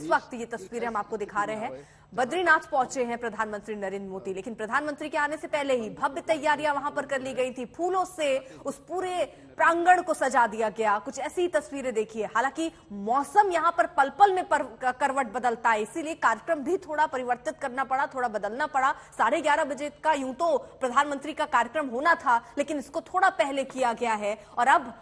वक्त ये तस्वीरें हम आपको दिखा रहे हैं, बद्रीनाथ पहुंचे हैं प्रधानमंत्री नरेंद्र मोदी। लेकिन प्रधानमंत्री के आने से पहले ही भव्य तैयारियां वहां पर कर ली गई थी, फूलों से उस पूरे प्रांगण को सजा दिया गया। कुछ ऐसी तस्वीरें देखिए। हालांकि मौसम यहां पर पल पल में करवट बदलता है, इसीलिए कार्यक्रम भी थोड़ा परिवर्तित करना पड़ा, थोड़ा बदलना पड़ा। 11:30 बजे का यूं तो प्रधानमंत्री का कार्यक्रम होना था, लेकिन इसको थोड़ा पहले किया गया है। और अब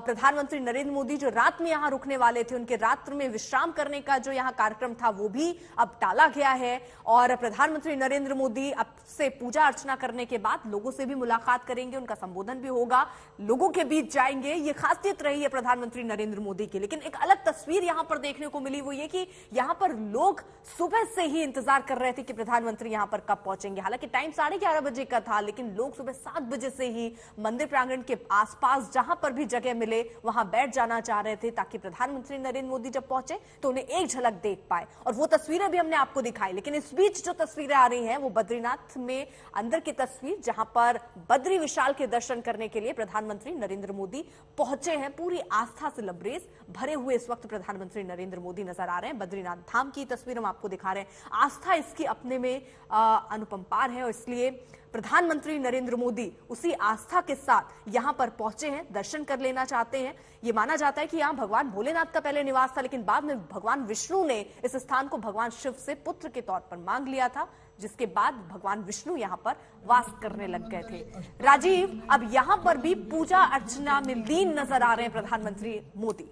प्रधानमंत्री नरेंद्र मोदी जो रात में यहां रुकने वाले थे, उनके रात्र में विश्राम करने का जो यहां कार्यक्रम था वो भी अब टाला गया है। और प्रधानमंत्री नरेंद्र मोदी अब से पूजा अर्चना करने के बाद लोगों से भी मुलाकात करेंगे, उनका संबोधन भी होगा, लोगों के बीच जाएंगे। ये खासियत रही है प्रधानमंत्री नरेंद्र मोदी की। लेकिन एक अलग तस्वीर यहां पर देखने को मिली, वो ये कि यहां पर लोग सुबह से ही इंतजार कर रहे थे कि प्रधानमंत्री यहां पर कब पहुंचेंगे। हालांकि टाइम 11:30 बजे का था, लेकिन लोग सुबह 7 बजे से ही मंदिर प्रांगण के आसपास जहां पर भी जगह मिले वहां बैठ जाना चाह रहे थे, ताकि प्रधानमंत्री नरेंद्र मोदी जब पहुंचे तो उन्हें एक झलक देख पाए। और वो तस्वीरें भी हमने आपको दिखाई। लेकिन इस बीच जो तस्वीरें आ रही हैं वो बद्रीनाथ में अंदर की तस्वीर, जहां पर बद्री विशाल के दर्शन करने के लिए प्रधानमंत्री नरेंद्र मोदी पहुंचे हैं। पूरी आस्था से लबरेज भरे हुए इस वक्त प्रधानमंत्री नरेंद्र मोदी नजर आ रहे हैं। बद्रीनाथ धाम की तस्वीर हम आपको दिखा रहे हैं। आस्था इसकी अपने में अनुपंपार है और इसलिए प्रधानमंत्री नरेंद्र मोदी उसी आस्था के साथ यहां पर पहुंचे हैं, दर्शन कर लेना चाहते हैं। यह माना जाता है कि यहां भगवान भोलेनाथ का पहले निवास था, लेकिन बाद में भगवान विष्णु ने इस स्थान को भगवान शिव से पुत्र के तौर पर मांग लिया था, जिसके बाद भगवान विष्णु यहां पर वास करने लग गए थे। राजीव, अब यहां पर भी पूजा अर्चना में लीन नजर आ रहे हैं प्रधानमंत्री मोदी।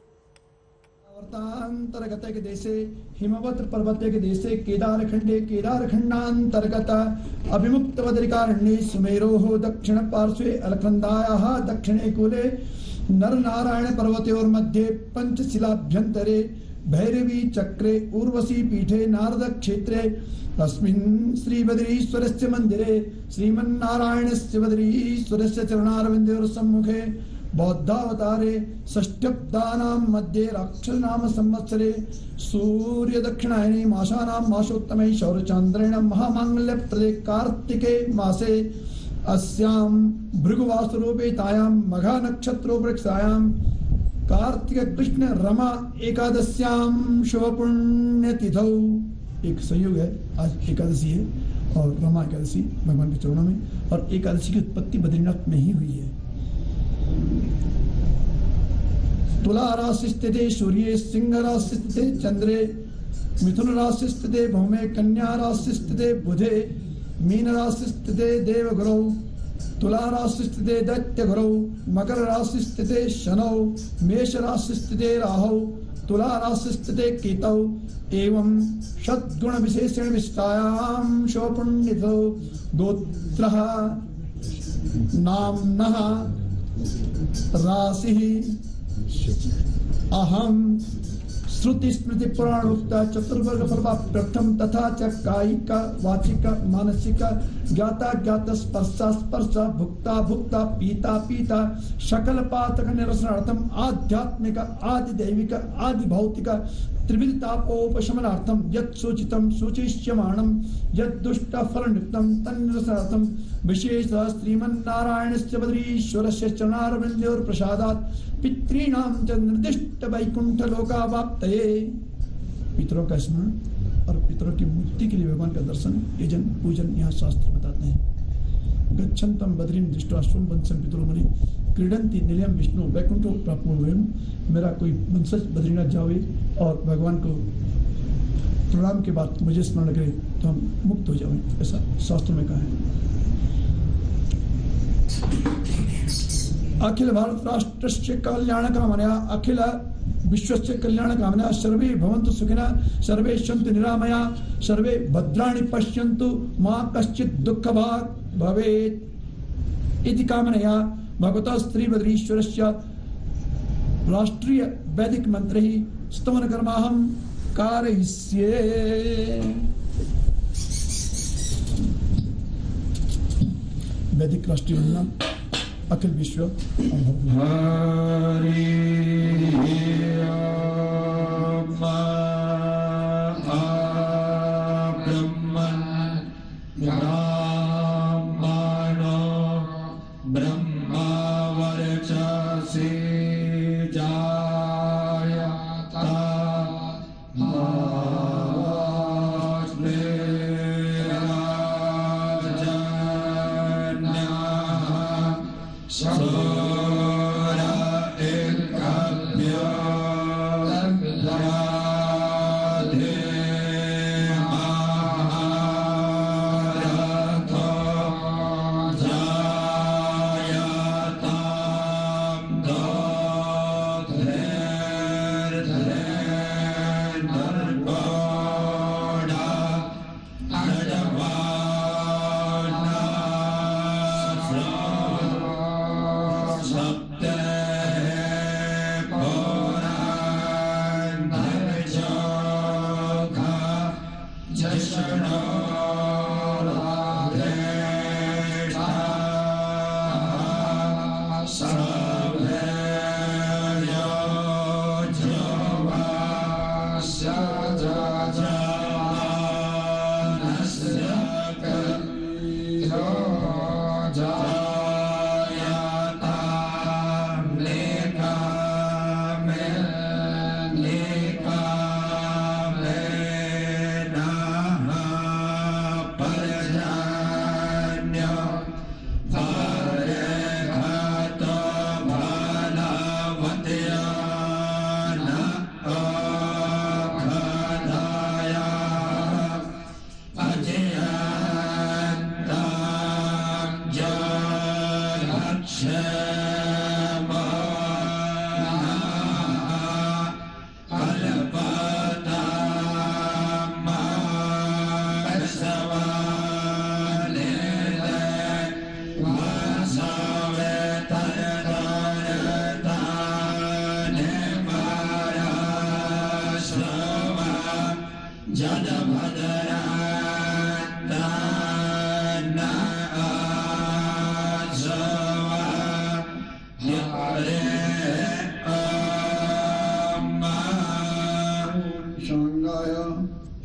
अंतर्गत के देशे हिमवत पर्वते के देशे केदारखंडे केदारखंडांतर्गत अभिमुक्त बद्रिकारण्ये सुमेरोः दक्षिण पार्श्वे अलकनंदायाः दक्षिणे कूले नरनारायण पर्वतयोर्मध्ये पंचशिलाभ्यन्तरे भैरवी चक्रे उर्वशी पीठे नारद क्षेत्रे तस्मिन् श्री बद्रीश्वरस्य मंदिरे श्रीमन्नारायणस्य बद्रीश्वरस्य चरणारविन्दयोः सम्मुखे बौद्धावतारे षष्ट्यब्दानां मध्ये राक्षसनाम संवत्सरे सूर्य दक्षिणायने मासानां मासोत्तमे शौरचन्द्रेण महामांगल्यप्रदे कार्तिके मासे अस्यां भृगुवासरूपे तायां मघा नक्षत्रोपृक्षायां कार्तिक कृष्ण रमा एकादश्यां शुभ पुण्य तिथौ, एक संयोग है, आज एकादशी है और रमा एकादशी भगवान के चरणों में, और एकादशी की उत्पत्ति बद्रीनाथ में ही हुई है। तुला राशि स्थिते सूर्ये, सिंह राशि स्थिते चंद्रे, मिथुन राशि स्थिते भौमे, कन्या राशि स्थिते बुधे, मीन राशि स्थिते देवगुरौ, तुला राशि स्थिते दैत्य गुरौ, मकर राशि स्थिते शनौ, मेष राशि स्थिते राहौ, तुला राशि स्थिते केतौ, एवं षद्गुण विशेषण विशिष्टायां शोपुण्यतो गोत्रः नाम्नः राशि अहम श्रुति स्मृति पुराणोक्त चतुर्वर्ग प्रथम तथा च कायिक वाचिक मानसिक ज्ञाता ज्ञात स्पर्शा स्पर्श भुक्ता भुक्ता पीता पीता शकल पातक निरसनार्थम आध्यात्मिक आदि दैविक आदि भौतिक त्रिविध तापोपशमनार्थम यत् सूचितम सूचिष्यमाणम यत् दुष्ट फलनियुक्तम तन्निरसनार्थम विशेष श्रीमन्नारायणस्य बद्रीश्वरस्य चरणारविन्दयोः प्रसादात् पितॄणां च निर्दिष्ट वैकुंठ लोकावाप्तये, पितरों का स्मरण और पितरों की मुक्ति के लिए भगवान का दर्शन यजन पूजन यहाँ शास्त्र बताते हैं। गच्छन्तम बद्रीं दृष्ट्वा स्वं वंशं पितरो मुनि क्रीडन्ति निलयम विष्णु वैकुंठो प्राप्नुवयम्, मेरा कोई वंशज बद्रीनाथ जावे और भगवान को प्रणाम के बाद मुझे स्मरण करे तो हम मुक्त हो जाएं, ऐसा शास्त्र में कहा है। अखिल भारत राष्ट्रस्य कल्याण कामना अखिल विश्वस्य कल्याण कामना सर्वे भवन्तु सुखिनः सर्वे सन्तु निरामया सर्वे भद्राणि पश्यन्तु मा कश्चित् दुःखभाग् भवेत् इति कामनया भगवतः श्री बद्रीश्वरस्य राष्ट्रीय वैदिक मंत्रैः स्तवन कर्माहं कारयिष्ये। वैदिक राष्ट्रीय नाम अखिल विश्व जायता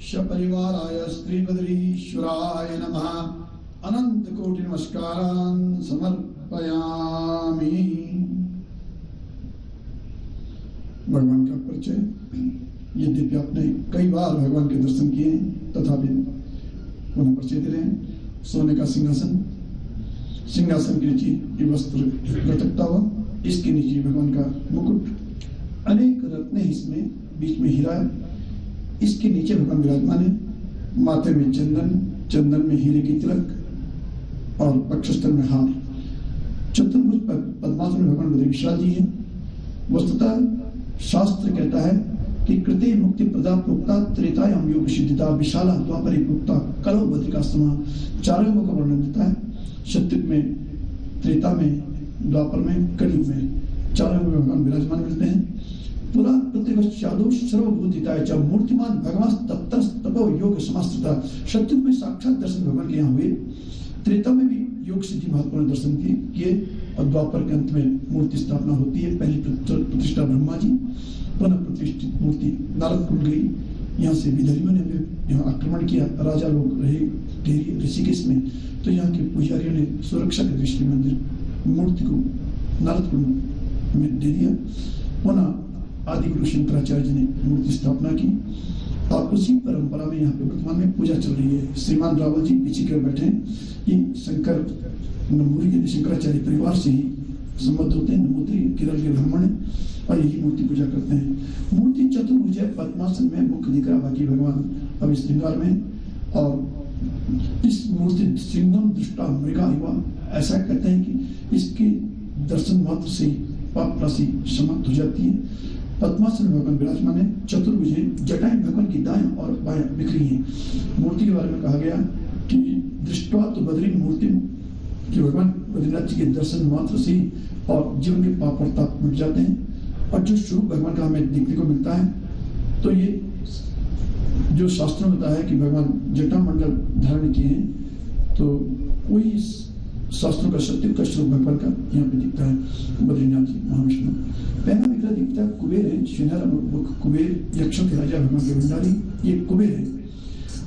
सपरिवाराय श्रीबद्रीश्वराय नमः। अनंत कोटि नमस्कारान् समर्पयामि। भगवान का परिचय। यद्यपि आपने कई बार भगवान के दर्शन किए तथापि पुनः परिचय दे रहे हैं। सोने का सिंहासन, सिंहासन के नीचे ये वस्त्र लटकता हुआ, इसके नीचे भगवान का मुकुट, अनेक रत्न इसमें, बीच में हीरा है, इसके नीचे भगवान विराजमान है। माथे में चंदन, चंदन में हीरे की तिलक और वक्षस्थल में हार। चतुर्भुज पद्मासन में भगवान बद्री विशाल जी है। वस्तुतः शास्त्र कहता है कि कृते मुक्ति प्रदा प्रोक्ता त्रेतायाम योग सिद्धिता विशाला द्वापरे प्रोक्ता कलो बद्रिका समा। चार योगों का वर्णन देता है। सतयुग में, त्रेता में, द्वापर में, कलयुग में, चार योगों में भगवान विराजमान मिलते हैं। पुरा प्रतिगच्छादो सर्वभूतिताय च मूर्तिमान भगवान तत्र तपो योग समास्थिता। सतयुग में साक्षात दर्शन भगवान के यहाँ हुए। त्रेता में भी योग सिद्धि महत्वपूर्ण दर्शन किए और द्वापर के अंत में मूर्ति स्थापना होती है। पहली प्रतिष्ठा ब्रह्मा जी, पुनः प्रतिष्ठित मूर्ति नारद कुंड गई। यहाँ से विदर्भियों ने यहाँ आक्रमण किया, राजा लोग रहे ऋषिकेश में, तो यहाँ के पुजारियों ने सुरक्षा के दृष्टि मंदिर मूर्ति को नारद कुंड में दे दिया। पुनः आदि गुरु शंकराचार्य जी ने मूर्ति स्थापना की और उसी परंपरा में यहाँ पे वर्तमान में पूजा चल रही है। श्रीमान रावल जी पीछे कर बैठे हैं। ये शंकर नंबूरी शंकराचार्य परिवार से ही संबद्ध होते हैं। नंबूरी केरल के ब्राह्मण है और यही मूर्ति पूजा करते हैं। मूर्ति चतुर्भुज है, पद्मासन में मुख दिख रहा, बाकी भगवान अभी श्रृंगार में। और इस मूर्ति सिंगम दृष्टा मृगा युवा, ऐसा कहते हैं कि इसके दर्शन मात्र से ही पाप राशि समाप्त हो जाती है। पद्मासन में भगवान विराजमान है। चतुर्भुज है, जटाएं भगवान की दाएं और बाएं बिखरी हैं। मूर्ति के बारे में कहा गया कि दृष्टवा तो बद्री मूर्ति कि भगवान बद्रीनाथ जी के दर्शन मात्र से और जीवन के पाप और ताप मिट जाते हैं। और जो स्वरूप भगवान का हमें देखने को मिलता है, तो ये जो शास्त्रों में बताया है कि भगवान जटा मंडल धारण किए हैं, तो कोई शास्त्रों का सत्य का स्वरूप भगवान का यहाँ पे दिखता है। बद्रीनाथ जी महाविष्णु पहला विग्रह दिखता है कुबेर है। सुनहरा मुख कुबेर, यक्षों के राजा भगवान के भंडारी, ये कुबेर है।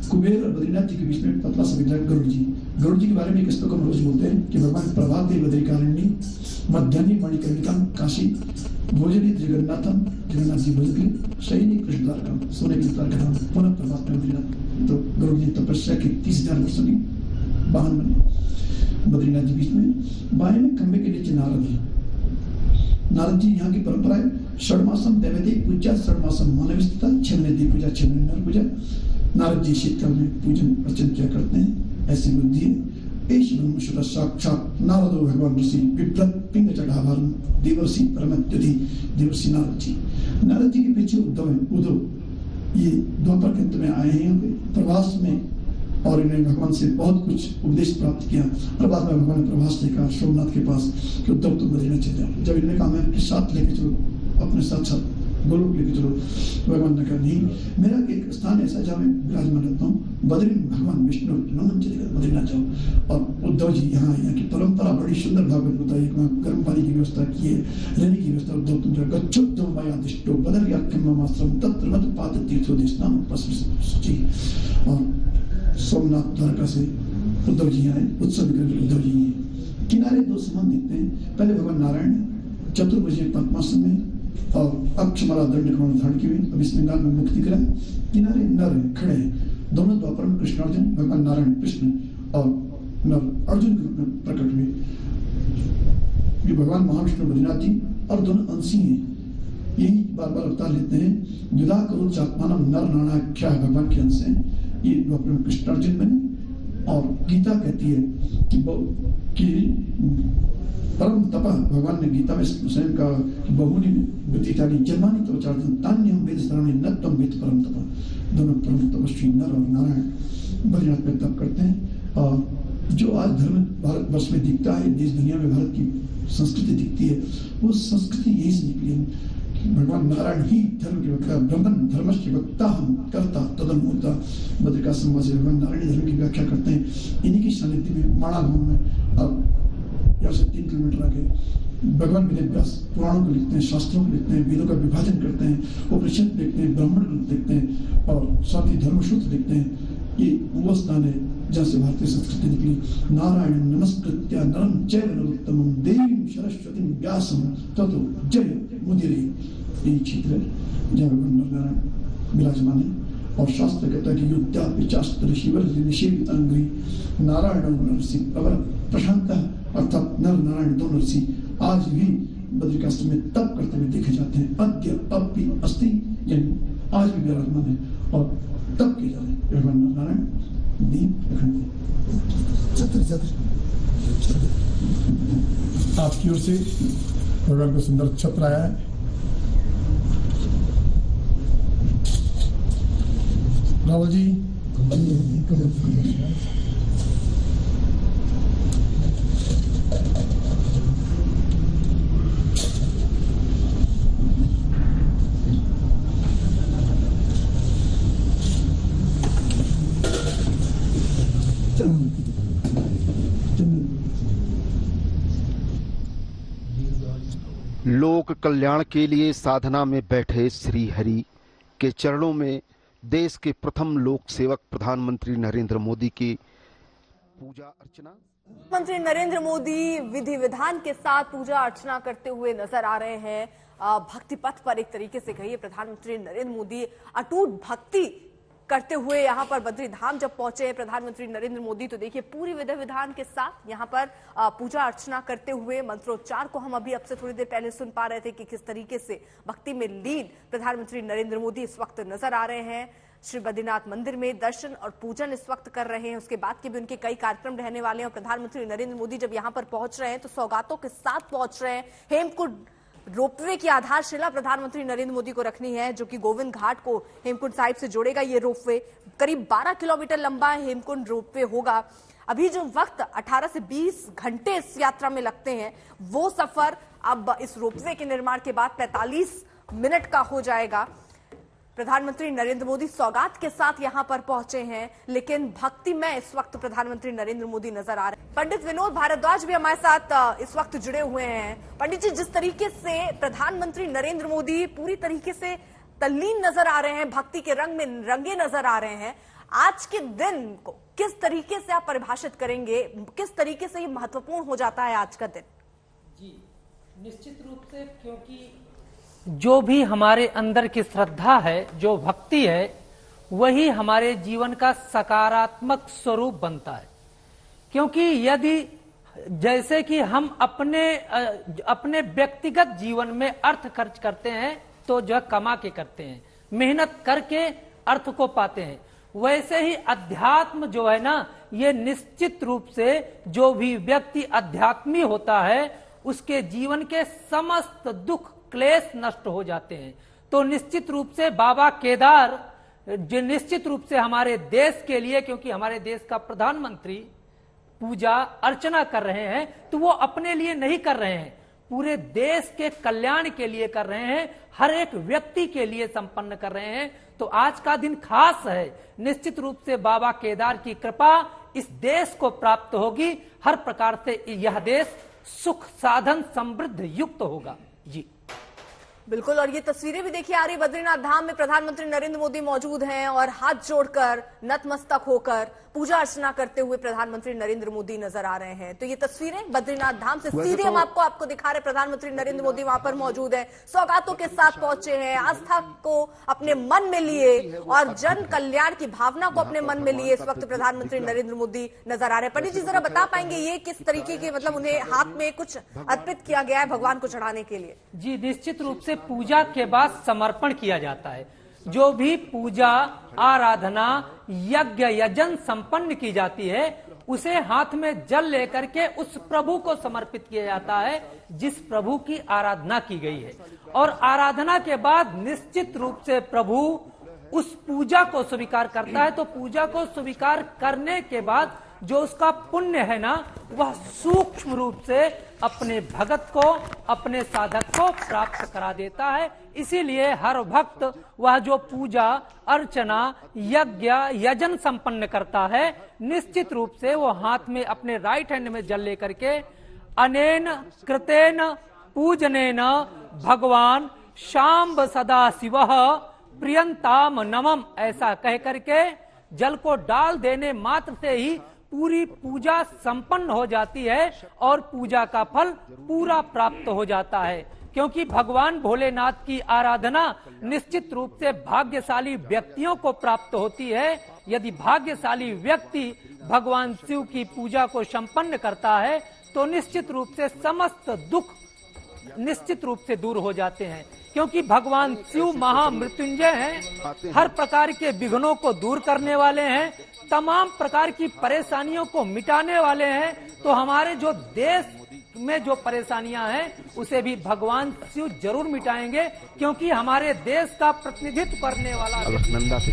कुबेर और बद्रीनाथ जी के बीच में पतला सा विग्रह गरुड़ जी। गरुड़ जी के बारे में एक श्लोक हम रोज बोलते हैं कि भगवान प्रभात दे बद्रिकारण्य मध्यान्ही मणिकर्णिका काशी भोजनी जगन्नाथम, जगन्नाथ जी भोज के शयनी कृष्णद्वारकम, सोने के द्वार का नाम पुनः प्रभात में बद्रीनाथ। तो गरुड़ जी तपस्या के 30,000 वर्षों की वाहन बने। बद्रीनाथ जी बीच में, बाएं में खंबे के नीचे नारद है। नारद जी यहाँ की परंपरा है। षडमासम दैवदेव पूजा, षडमासम मानव स्थिता, 6 महीने देव पूजा, 6 महीने नर पूजा। नारद जी शीतकाल में पूजन अर्चन क्या करते हैं, ऐसी बुद्धि है। एश ब्रह्मशुद्ध साक्षात नारदो भगवान ऋषि विप्रत पिंग चढ़ाभारम देवर्षि परमत्यधि देवर्षि नारद जी। नारद जी के पीछे उद्धव है। उद्धव ये द्वापर के अंत में आए हैं यहाँ पे प्रवास में, और इन्होंने भगवान से बहुत कुछ उपदेश प्राप्त किया। और बाद में भगवान ने प्रभास ने कहा सोमनाथ के पास कि उद्धव तुम बद्रीनाथ चले जाओ। जब इन्होंने कहा मैं अपने साथ लेके चलो, अपने साथ साथ गोलोक लेके चलो, भगवान ने कहा नहीं, मेरा एक स्थान ऐसा जहाँ मैं विराजमान रहता हूँ, बद्री में भगवान विष्णु नमन चलेगा, बद्रीनाथ जाओ। और उद्धव जी यहाँ की परंपरा बड़ी सुंदर भागवत बताई। गर्म पानी की व्यवस्था की है, रहने की व्यवस्था। उद्धव तुम जाओ, गच्छो माया दिष्टो बदर्याख्यमाश्रम तत्र मत पाद तीर्थोदेशनाम उपस्थिति। और सोमनाथ द्वारका से उद्धव जी आए, उत्सव उद्धव जी हैं। किनारे 2 समान दिखते हैं। पहले भगवान नारायण चतुर्भुज पद्मासन में और अक्षमाला दंड कमल धारण की हुई। अब इस लिंगान में मुख दिख रहा है। किनारे नर खड़े हैं। दोनों द्वापर में कृष्ण अर्जुन, भगवान नारायण कृष्ण और नर अर्जुन के रूप में प्रकट हुए। ये भगवान महाविष्णु बद्रीनाथ जी और दोनों अंशी हैं। यही बार बार अवतार लेते हैं। युधा करो चात्मानम नर नारायणाख्या, भगवान के अंश हैं। ये द्वापर में कृष्ण अर्जुन बने। और गीता कहती है कि परम तपा, भगवान ने गीता में स्वयं कहा कि बहुनी व्यतीतानि जन्मानि तव चार्जन तान्यम वेद शरणे न त्वं वेद परम तपा। दोनों परम तपस्वी नर और नारायण बद्रीनाथ में तप करते हैं। और जो आज धर्म भारतवर्ष में दिखता है, देश दुनिया में भारत की संस्कृति दिखती है, वो संस्कृति यही से निकली है। भगवान नारायण ही धर्म के वक्ता, ब्रह्मन धर्मस्य वक्ता हम करता तदनुता। बद्रिकाश्रम से भगवान नारायण धर्म की व्याख्या करते हैं। इन्हीं की सानिध्य में माणा गांव में, अब यहाँ से 3 किलोमीटर आगे, भगवान वेद व्यास पुराणों को लिखते हैं, शास्त्रों को लिखते हैं, वेदों का विभाजन करते हैं, उपनिषद लिखते हैं, ब्राह्मण लिखते हैं और साथ ही धर्मसूत्र लिखते हैं। ये वो स्थान है जहाँ से भारतीय संस्कृति निकली। नारायण नमस्कृत्य नरं चैव नरोत्तमं देवीं सरस्वतीं व्यासं ततो जय मुदिरे। यही क्षेत्र है जहाँ भगवान नारायण विराजमान है। और शास्त्र कहता है कि युद्धापि चास्त्र शिवर निषेवितांग्री नारायण नरसी प्रवर प्रशांत, अर्थात नर नारायण दोनों ऋषि आज भी बद्रिकाश्रम में तप करते हुए देखे जाते हैं। अद्य अपि अस्ति, यानी आज भी विराजमान है और तप किए जा रहे हैं। भगवान नारायण दीप आपकी ओर से भगवान को सुंदर छत्र आया है। रावल जी लोक कल्याण के लिए साधना में बैठे श्री हरि के चरणों में देश के प्रथम लोक सेवक प्रधानमंत्री नरेंद्र मोदी की पूजा अर्चना। प्रधानमंत्री नरेंद्र मोदी विधि विधान के साथ पूजा अर्चना करते हुए नजर आ रहे हैं। भक्ति पथ पर एक तरीके से कहिए प्रधानमंत्री नरेंद्र मोदी अटूट भक्ति करते हुए यहाँ पर बद्री धाम जब पहुंचे प्रधानमंत्री नरेंद्र मोदी, तो देखिए पूरी विधि विधान के साथ यहाँ पर पूजा अर्चना करते हुए मंत्रोच्चार को हम अभी अब से थोड़ी देर पहले सुन पा रहे थे कि किस तरीके से भक्ति में लीन प्रधानमंत्री नरेंद्र मोदी इस वक्त नजर आ रहे हैं। श्री बद्रीनाथ मंदिर में दर्शन और पूजन इस वक्त कर रहे हैं। उसके बाद के भी उनके कई कार्यक्रम रहने वाले हैं और प्रधानमंत्री नरेंद्र मोदी जब यहाँ पर पहुंच रहे हैं तो सौगातों के साथ पहुंच रहे हैं। हेमकुंड रोपवे की आधारशिला प्रधानमंत्री नरेंद्र मोदी को रखनी है, जो कि गोविंद घाट को हेमकुंड साहिब से जोड़ेगा। ये रोपवे करीब 12 किलोमीटर लंबा हेमकुंड रोपवे होगा। अभी जो वक्त 18 से 20 घंटे इस यात्रा में लगते हैं, वो सफर अब इस रोपवे के निर्माण के बाद 45 मिनट का हो जाएगा। प्रधानमंत्री नरेंद्र मोदी सौगात के साथ यहां पर पहुंचे हैं, लेकिन भक्ति में इस वक्त प्रधानमंत्री नरेंद्र मोदी नजर आ रहे हैं। पंडित विनोद भारद्वाज भी हमारे साथ इस वक्त जुड़े हुए हैं। पंडित जी, जिस तरीके से प्रधानमंत्री नरेंद्र मोदी पूरी तरीके से तल्लीन नजर आ रहे हैं, भक्ति के रंग में रंगे नजर आ रहे हैं, आज के दिन को किस तरीके से आप परिभाषित करेंगे? किस तरीके से ये महत्वपूर्ण हो जाता है आज का दिन? जी, निश्चित रूप से, क्योंकि जो भी हमारे अंदर की श्रद्धा है, जो भक्ति है, वही हमारे जीवन का सकारात्मक स्वरूप बनता है। क्योंकि यदि जैसे कि हम अपने व्यक्तिगत जीवन में अर्थ खर्च करते हैं तो जो कमा के करते हैं, मेहनत करके अर्थ को पाते हैं, वैसे ही अध्यात्म जो है ना, ये निश्चित रूप से जो भी व्यक्ति अध्यात्मी होता है उसके जीवन के समस्त दुख क्लेश नष्ट हो जाते हैं। तो निश्चित रूप से बाबा केदार जो निश्चित रूप से हमारे देश के लिए, क्योंकि हमारे देश का प्रधानमंत्री पूजा अर्चना कर रहे हैं, तो वो अपने लिए नहीं कर रहे हैं, पूरे देश के कल्याण के लिए कर रहे हैं, हर एक व्यक्ति के लिए संपन्न कर रहे हैं। तो आज का दिन खास है। निश्चित रूप से बाबा केदार की कृपा इस देश को प्राप्त होगी। हर प्रकार से यह देश सुख साधन समृद्ध युक्त होगा। जी बिल्कुल। और ये तस्वीरें भी देखिए आ रही, बद्रीनाथ धाम में प्रधानमंत्री नरेंद्र मोदी मौजूद हैं और हाथ जोड़कर नतमस्तक होकर पूजा अर्चना करते हुए प्रधानमंत्री नरेंद्र मोदी नजर आ रहे हैं। तो ये तस्वीरें बद्रीनाथ धाम से सीधे हम आपको दिखा रहे। प्रधानमंत्री नरेंद्र मोदी वहां पर मौजूद है, सौगातों के साथ पहुंचे हैं, आस्था को अपने मन में लिए और जन कल्याण की भावना को अपने मन में लिए इस वक्त प्रधानमंत्री नरेंद्र मोदी नजर आ रहे हैं। पंडित जी, जरा बता पाएंगे ये किस तरीके के, मतलब उन्हें हाथ में कुछ अर्पित किया गया है भगवान को चढ़ाने के लिए? जी, निश्चित रूप से पूजा के बाद समर्पण किया जाता है। जो भी पूजा आराधना यज्ञ यजन संपन्न की जाती है, उसे हाथ में जल लेकर के उस प्रभु को समर्पित किया जाता है जिस प्रभु की आराधना की गई है। और आराधना के बाद निश्चित रूप से प्रभु उस पूजा को स्वीकार करता है। तो पूजा को स्वीकार करने के बाद जो उसका पुण्य है ना, वह सूक्ष्म रूप से अपने भगत को, अपने साधक को प्राप्त करा देता है। इसीलिए हर भक्त वह जो पूजा अर्चना यज्ञ यजन संपन्न करता है, निश्चित रूप से वो हाथ में अपने राइट हैंड में जल लेकर के अनेन कृतेन पूजनेन भगवान शाम्ब सदा शिवः प्रियंताम नमम, ऐसा कह करके जल को डाल देने मात्र से ही पूरी पूजा संपन्न हो जाती है और पूजा का फल पूरा प्राप्त हो जाता है। क्योंकि भगवान भोलेनाथ की आराधना निश्चित रूप से भाग्यशाली व्यक्तियों को प्राप्त होती है। यदि भाग्यशाली व्यक्ति भगवान शिव की पूजा को संपन्न करता है तो निश्चित रूप से समस्त दुख निश्चित रूप से दूर हो जाते हैं। क्योंकि भगवान शिव महामृत्युंजय हैं, हर प्रकार के विघ्नों को दूर करने वाले हैं, तमाम प्रकार की परेशानियों को मिटाने वाले हैं। तो हमारे जो देश में जो परेशानियां हैं उसे भी भगवान शिव जरूर मिटाएंगे, क्योंकि हमारे देश का प्रतिनिधित्व करने वाला